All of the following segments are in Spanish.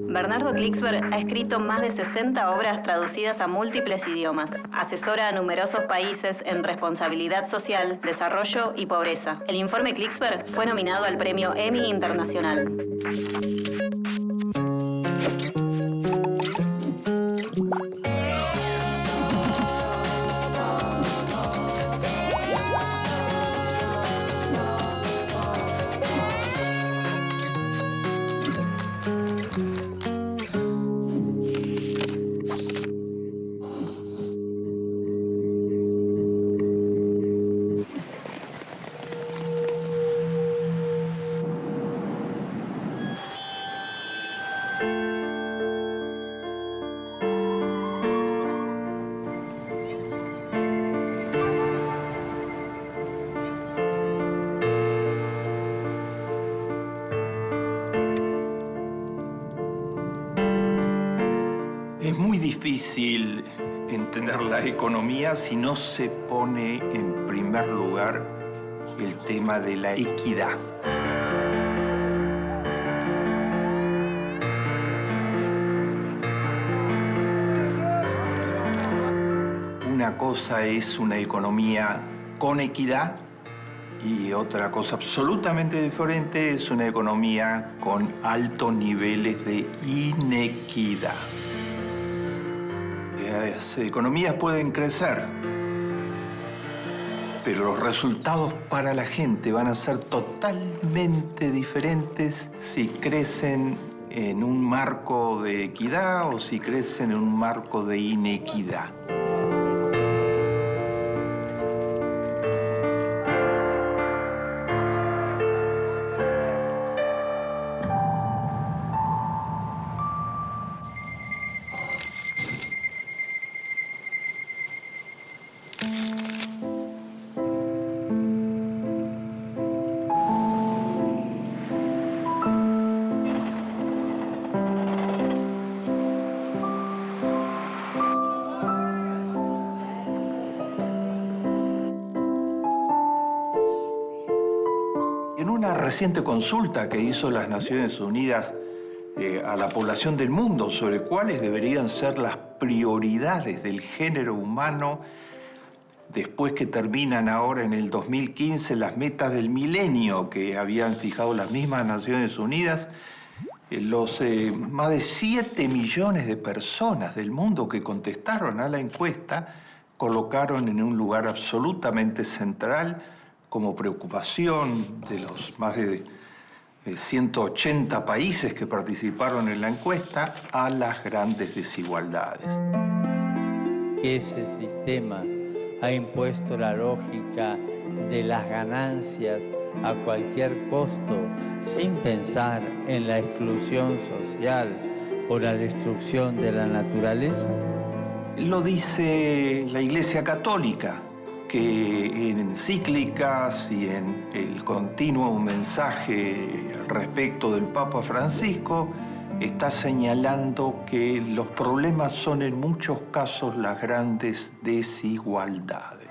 Bernardo Klicksberg ha escrito más de 60 obras traducidas a múltiples idiomas. Asesora a numerosos países en responsabilidad social, desarrollo y pobreza. El informe Klicksberg fue nominado al premio Emmy Internacional. Es muy difícil entender la economía si no se pone en primer lugar el tema de la equidad. Una cosa es una economía con equidad y otra cosa absolutamente diferente es una economía con altos niveles de inequidad. Las economías pueden crecer, pero los resultados para la gente van a ser totalmente diferentes si crecen en un marco de equidad o si crecen en un marco de inequidad. En una reciente consulta que hizo las Naciones Unidas a la población del mundo sobre cuáles deberían ser las prioridades del género humano después que terminan ahora en el 2015 las metas del milenio que habían fijado las mismas Naciones Unidas, los más de 7 millones de personas del mundo que contestaron a la encuesta colocaron en un lugar absolutamente central como preocupación de los más de 180 países que participaron en la encuesta a las grandes desigualdades. Ese sistema ha impuesto la lógica de las ganancias a cualquier costo, sin pensar en la exclusión social o la destrucción de la naturaleza. Lo dice la Iglesia Católica, que en encíclicas y en el continuo mensaje respecto del Papa Francisco está señalando que los problemas son en muchos casos las grandes desigualdades.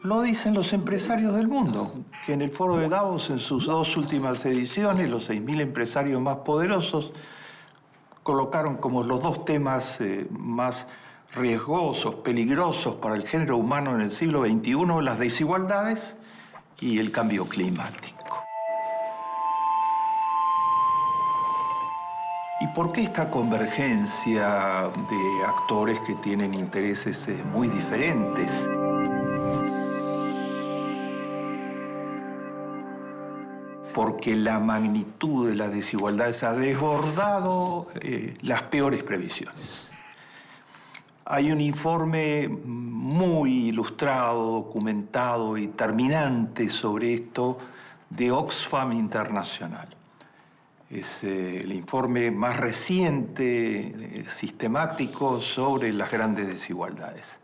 Lo dicen los empresarios del mundo, que en el Foro de Davos, en sus 2 últimas ediciones, los 6.000 empresarios más poderosos colocaron como los 2 temas más riesgosos, peligrosos para el género humano en el siglo XXI, las desigualdades y el cambio climático. ¿Y por qué esta convergencia de actores que tienen intereses muy diferentes? Porque la magnitud de las desigualdades ha desbordado las peores previsiones. Hay un informe muy ilustrado, documentado y terminante sobre esto de Oxfam Internacional. Es el informe más reciente, sistemático, sobre las grandes desigualdades.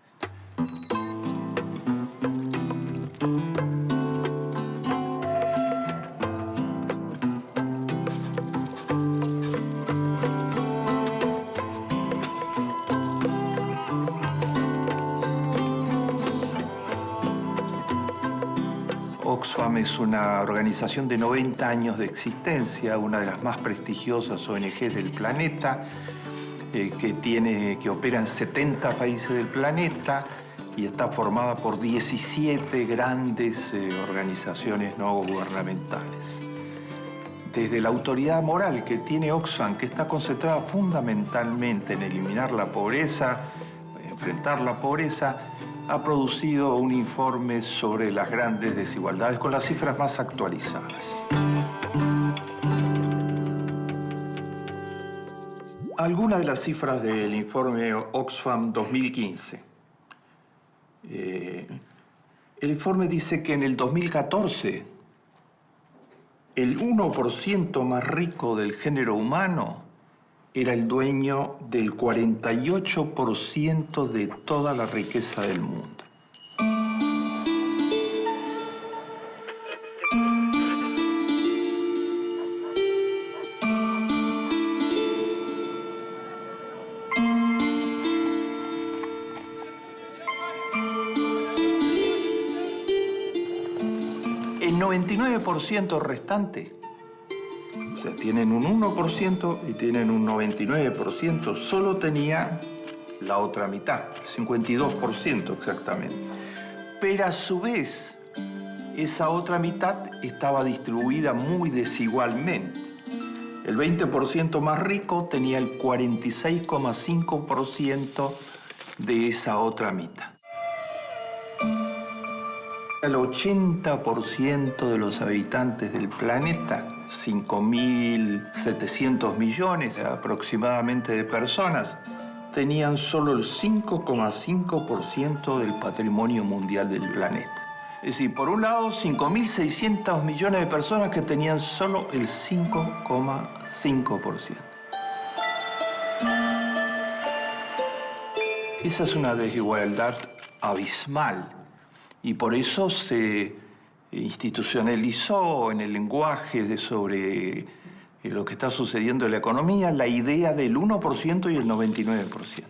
Oxfam es una organización de 90 años de existencia, una de las más prestigiosas ONGs del planeta, que opera en 70 países del planeta y está formada por 17 grandes organizaciones no gubernamentales. Desde la autoridad moral que tiene Oxfam, que está concentrada fundamentalmente en eliminar la pobreza, enfrentar la pobreza, ha producido un informe sobre las grandes desigualdades con las cifras más actualizadas. Algunas de las cifras del informe Oxfam 2015. El informe dice que en el 2014 el 1% más rico del género humano era el dueño del 48% de toda la riqueza del mundo. El 99% restante, o sea, tienen un 1% y tienen un 99%, solo tenía la otra mitad, 52% exactamente. Pero a su vez, esa otra mitad estaba distribuida muy desigualmente. El 20% más rico tenía el 46,5% de esa otra mitad. El 80% de los habitantes del planeta, 5.700 millones aproximadamente de personas, tenían solo el 5,5% del patrimonio mundial del planeta. Es decir, por un lado, 5.600 millones de personas que tenían solo el 5,5%. Esa es una desigualdad abismal. Y por eso se institucionalizó en el lenguaje sobre lo que está sucediendo en la economía la idea del 1% y el 99%.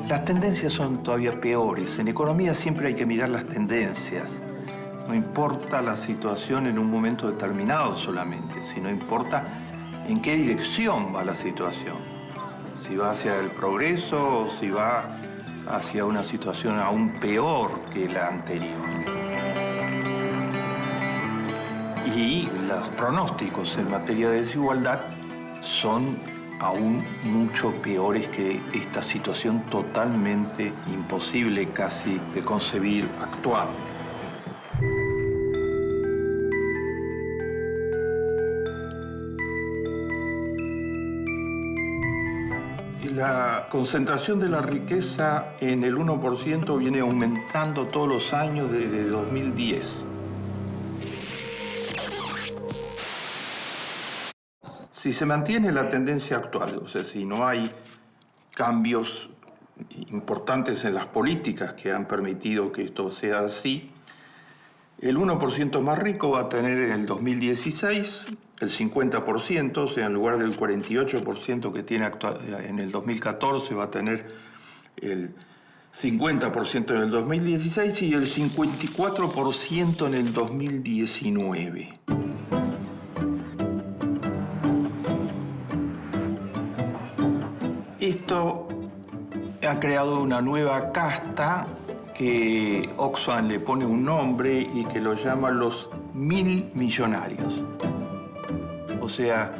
Las tendencias son todavía peores. En economía siempre hay que mirar las tendencias. No importa la situación en un momento determinado solamente, sino importa en qué dirección va la situación. Si va hacia el progreso o si va hacia una situación aún peor que la anterior. Y los pronósticos en materia de desigualdad son aún mucho peores que esta situación totalmente imposible casi de concebir actual. La concentración de la riqueza en el 1% viene aumentando todos los años desde 2010. Si se mantiene la tendencia actual, o sea, si no hay cambios importantes en las políticas que han permitido que esto sea así, el 1% más rico va a tener en el 2016 el 50%, o sea, en lugar del 48% que tiene en el 2014, va a tener el 50% en el 2016 y el 54% en el 2019. Esto ha creado una nueva casta que Oxfam le pone un nombre y que lo llama los 1000 millonarios. O sea,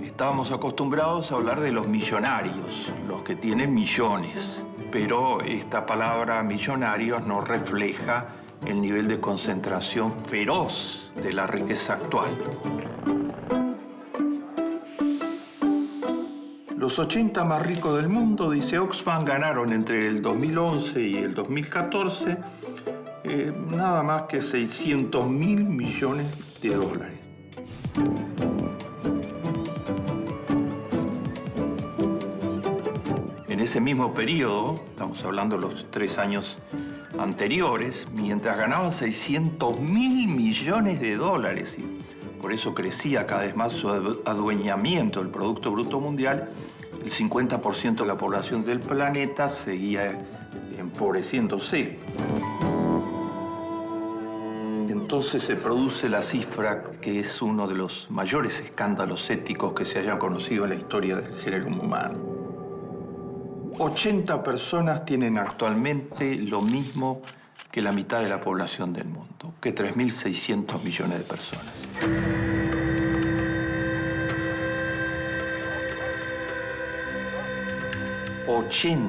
estábamos acostumbrados a hablar de los millonarios, los que tienen millones, pero esta palabra millonarios no refleja el nivel de concentración feroz de la riqueza actual. Los 80 más ricos del mundo, dice Oxfam, ganaron entre el 2011 y el 2014 nada más que 600.000 millones de dólares. En ese mismo periodo, estamos hablando de los 3 años anteriores, mientras ganaban 600.000 millones de dólares. Y por eso crecía cada vez más su adueñamiento del Producto Bruto Mundial. El 50% de la población del planeta seguía empobreciéndose. Entonces se produce la cifra que es uno de los mayores escándalos éticos que se hayan conocido en la historia del género humano. 80 personas tienen actualmente lo mismo que la mitad de la población del mundo, que 3.600 millones de personas. ...80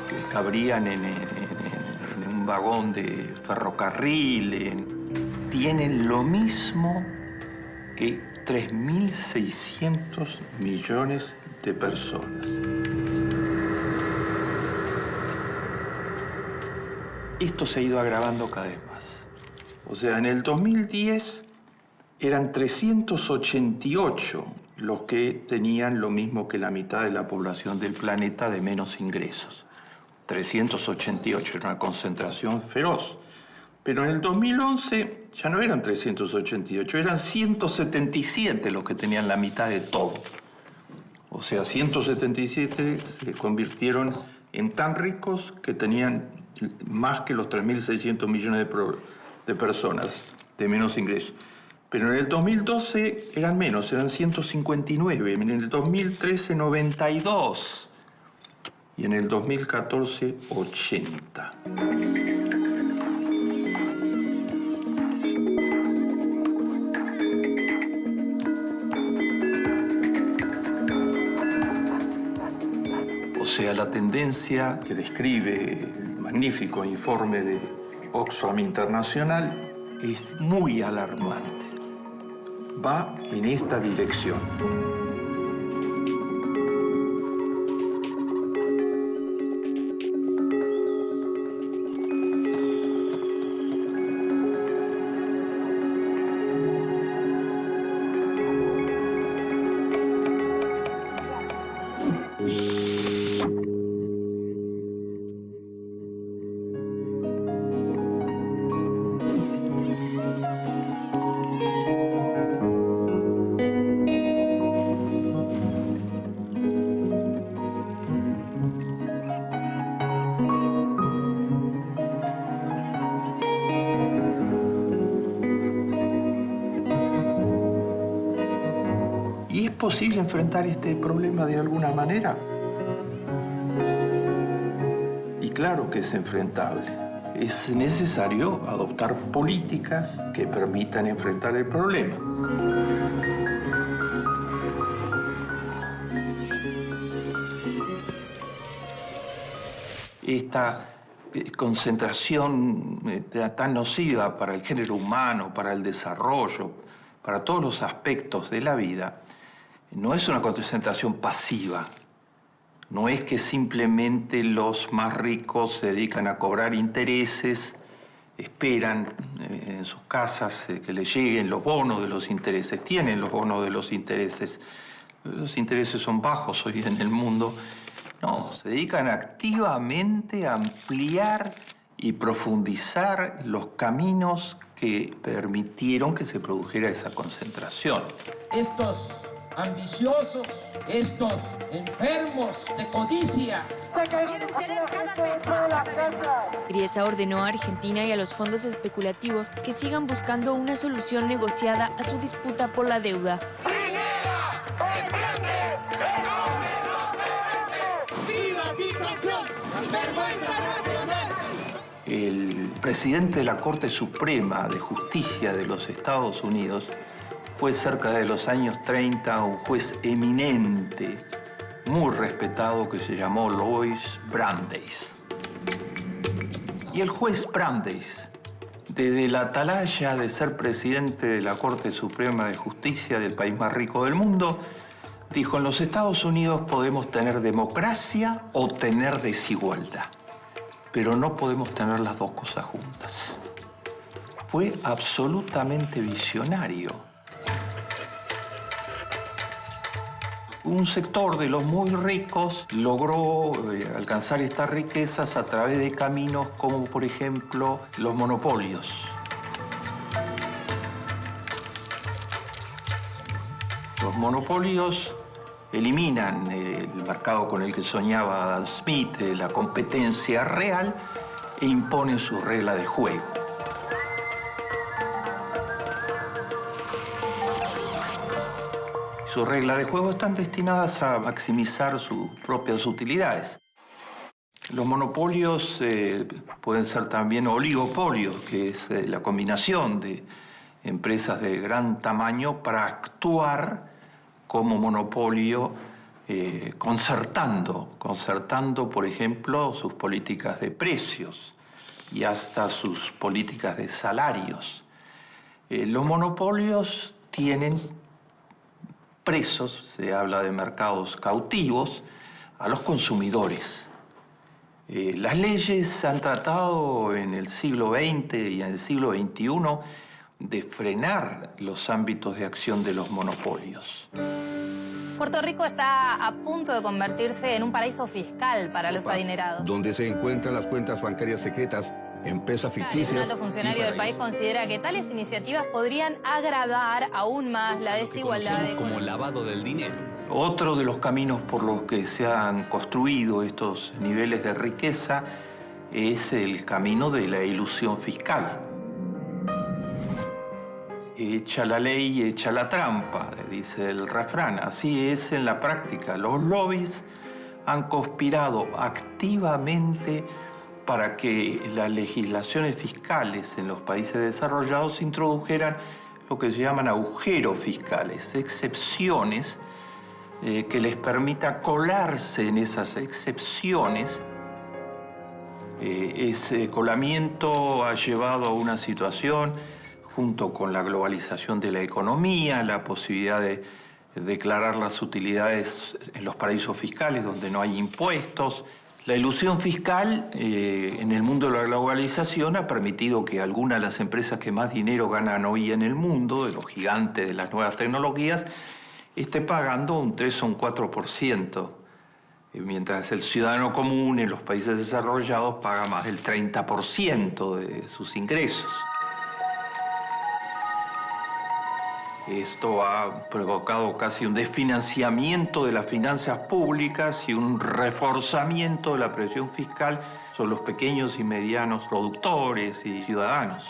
que cabrían en un vagón de ferrocarril, tienen lo mismo que 3.600 millones de personas. Esto se ha ido agravando cada vez más. O sea, en el 2010 eran 388 los que tenían lo mismo que la mitad de la población del planeta de menos ingresos. 388, era una concentración feroz. Pero en el 2011 ya no eran 388, eran 177 los que tenían la mitad de todo. O sea, 177 se convirtieron en tan ricos que tenían más que los 3.600 millones de personas de menos ingresos. Pero en el 2012 eran menos, eran 159. En el 2013, 92. Y en el 2014, 80. O sea, la tendencia que describe el magnífico informe de Oxfam Internacional es muy alarmante. Va en esta dirección. ¿Es posible enfrentar este problema de alguna manera? Y claro que es enfrentable. Es necesario adoptar políticas que permitan enfrentar el problema. Esta concentración tan nociva para el género humano, para el desarrollo, para todos los aspectos de la vida, no es una concentración pasiva. No es que simplemente los más ricos se dedican a cobrar intereses, esperan en sus casas que les lleguen los bonos de los intereses, tienen los bonos de los intereses. Los intereses son bajos hoy en el mundo. No, se dedican activamente a ampliar y profundizar los caminos que permitieron que se produjera esa concentración. Estos ambiciosos, estos enfermos de codicia. Griesa ordenó a Argentina y a los fondos especulativos que sigan buscando una solución negociada a su disputa por la deuda. El presidente de la Corte Suprema de Justicia de los Estados Unidos fue cerca de los años 30 un juez eminente, muy respetado, que se llamó Louis Brandeis. Y el juez Brandeis, desde la atalaya de ser presidente de la Corte Suprema de Justicia del país más rico del mundo, dijo: en los Estados Unidos podemos tener democracia o tener desigualdad, pero no podemos tener las dos cosas juntas. Fue absolutamente visionario. Un sector de los muy ricos logró alcanzar estas riquezas a través de caminos como, por ejemplo, los monopolios. Los monopolios eliminan el mercado con el que soñaba Adam Smith, la competencia real, e imponen su regla de juego. Sus reglas de juego están destinadas a maximizar sus propias utilidades. Los monopolios pueden ser también oligopolios, que es la combinación de empresas de gran tamaño para actuar como monopolio, concertando, por ejemplo, sus políticas de precios y hasta sus políticas de salarios. Los monopolios tienen presos, se habla de mercados cautivos, a los consumidores. Las leyes han tratado en el siglo XX y en el siglo XXI de frenar los ámbitos de acción de los monopolios. Puerto Rico está a punto de convertirse en un paraíso fiscal para los adinerados. Donde se encuentran las cuentas bancarias secretas, empresas ficticias. Un alto funcionario del país considera que tales iniciativas podrían agravar aún más la desigualdad. Como lavado del dinero. Otro de los caminos por los que se han construido estos niveles de riqueza es el camino de la ilusión fiscal. Echa la ley, echa la trampa, dice el refrán. Así es en la práctica. Los lobbies han conspirado activamente para que las legislaciones fiscales en los países desarrollados introdujeran lo que se llaman agujeros fiscales, excepciones que les permita colarse en esas excepciones. Ese colamiento ha llevado a una situación, junto con la globalización de la economía, la posibilidad de declarar las utilidades en los paraísos fiscales donde no hay impuestos. La ilusión fiscal en el mundo de la globalización ha permitido que algunas de las empresas que más dinero ganan hoy en el mundo, de los gigantes de las nuevas tecnologías, esté pagando un 3 o un 4%, mientras el ciudadano común en los países desarrollados paga más del 30% de sus ingresos. Esto ha provocado casi un desfinanciamiento de las finanzas públicas y un reforzamiento de la presión fiscal sobre los pequeños y medianos productores y ciudadanos.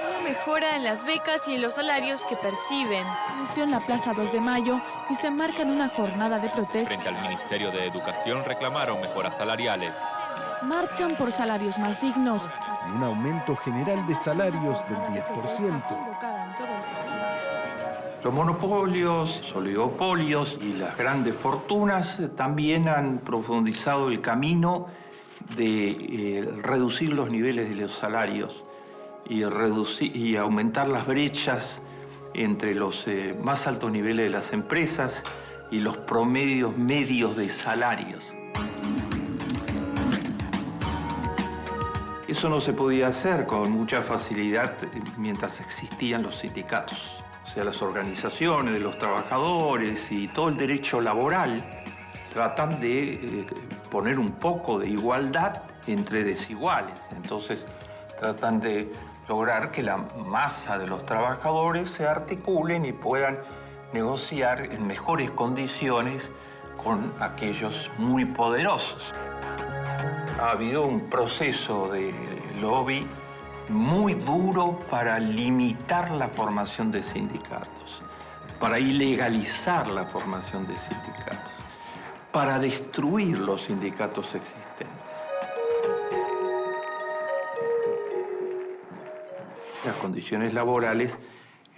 Una mejora en las becas y en los salarios que perciben. Inició en la Plaza 2 de Mayo y se enmarca en una jornada de protesta. Frente al Ministerio de Educación reclamaron mejoras salariales. Marchan por salarios más dignos. Y un aumento general de salarios del 10%. Los monopolios, los oligopolios y las grandes fortunas también han profundizado el camino de reducir los niveles de los salarios y aumentar las brechas entre los más altos niveles de las empresas y los promedios medios de salarios. Eso no se podía hacer con mucha facilidad mientras existían los sindicatos. O sea, las organizaciones de los trabajadores y todo el derecho laboral tratan de poner un poco de igualdad entre desiguales. Entonces, tratan de lograr que la masa de los trabajadores se articulen y puedan negociar en mejores condiciones con aquellos muy poderosos. Ha habido un proceso de lobby muy duro para limitar la formación de sindicatos, para ilegalizar la formación de sindicatos, para destruir los sindicatos existentes. Las condiciones laborales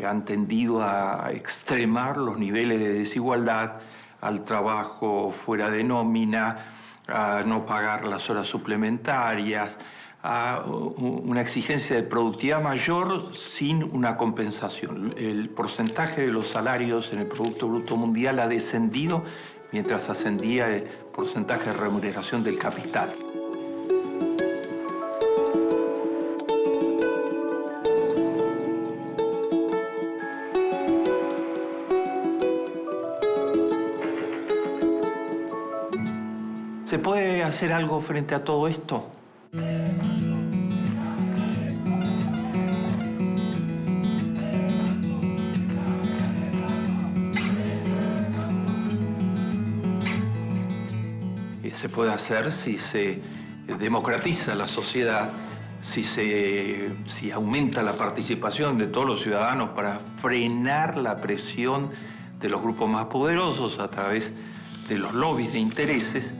han tendido a extremar los niveles de desigualdad, al trabajo fuera de nómina, a no pagar las horas suplementarias, a una exigencia de productividad mayor sin una compensación. El porcentaje de los salarios en el Producto Bruto Mundial ha descendido mientras ascendía el porcentaje de remuneración del capital. ¿Se puede hacer algo frente a todo esto? Se puede hacer si se democratiza la sociedad, si aumenta la participación de todos los ciudadanos para frenar la presión de los grupos más poderosos a través de los lobbies de intereses.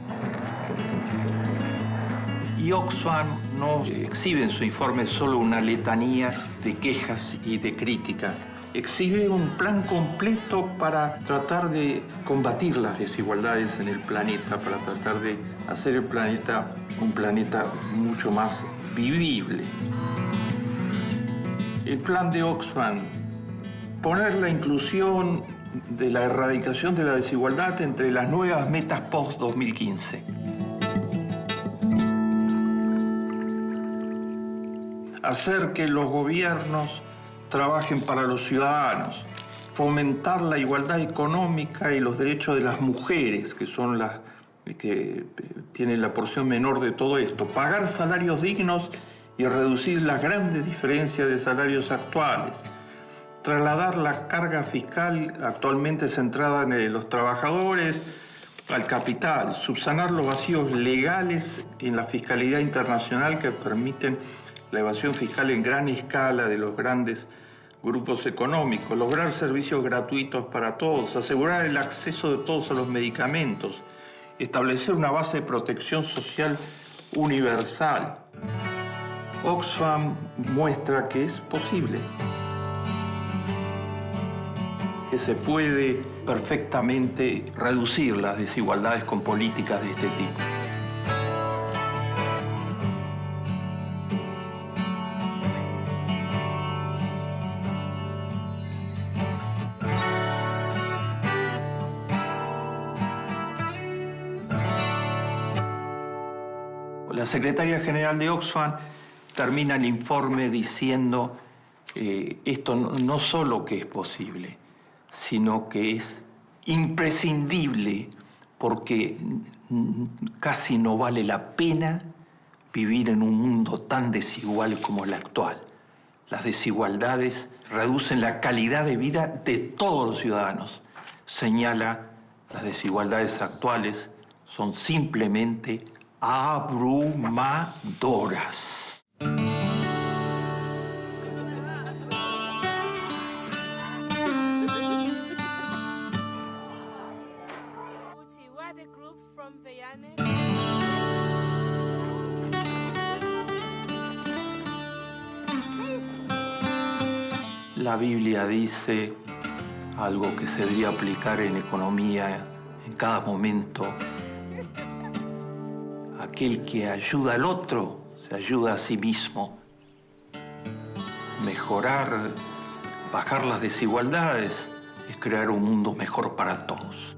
Y Oxfam no exhibe en su informe solo una letanía de quejas y de críticas. Exhibe un plan completo para tratar de combatir las desigualdades en el planeta, para tratar de hacer el planeta un planeta mucho más vivible. El plan de Oxfam, poner la inclusión de la erradicación de la desigualdad entre las nuevas metas post-2015. Hacer que los gobiernos trabajen para los ciudadanos, fomentar la igualdad económica y los derechos de las mujeres, que son las que tienen la porción menor de todo esto, pagar salarios dignos y reducir las grandes diferencias de salarios actuales, trasladar la carga fiscal actualmente centrada en los trabajadores al capital, subsanar los vacíos legales en la fiscalidad internacional que permiten la evasión fiscal en gran escala de los grandes grupos económicos, lograr servicios gratuitos para todos, asegurar el acceso de todos a los medicamentos, establecer una base de protección social universal. Oxfam muestra que es posible, que se puede perfectamente reducir las desigualdades con políticas de este tipo. La secretaria general de Oxfam termina el informe diciendo esto no solo que es posible, sino que es imprescindible porque casi no vale la pena vivir en un mundo tan desigual como el actual. Las desigualdades reducen la calidad de vida de todos los ciudadanos. Señala, las desigualdades actuales son simplemente abrumadoras. La Biblia dice algo que se debería aplicar en economía en cada momento. Aquel que ayuda al otro se ayuda a sí mismo. Mejorar, bajar las desigualdades es crear un mundo mejor para todos.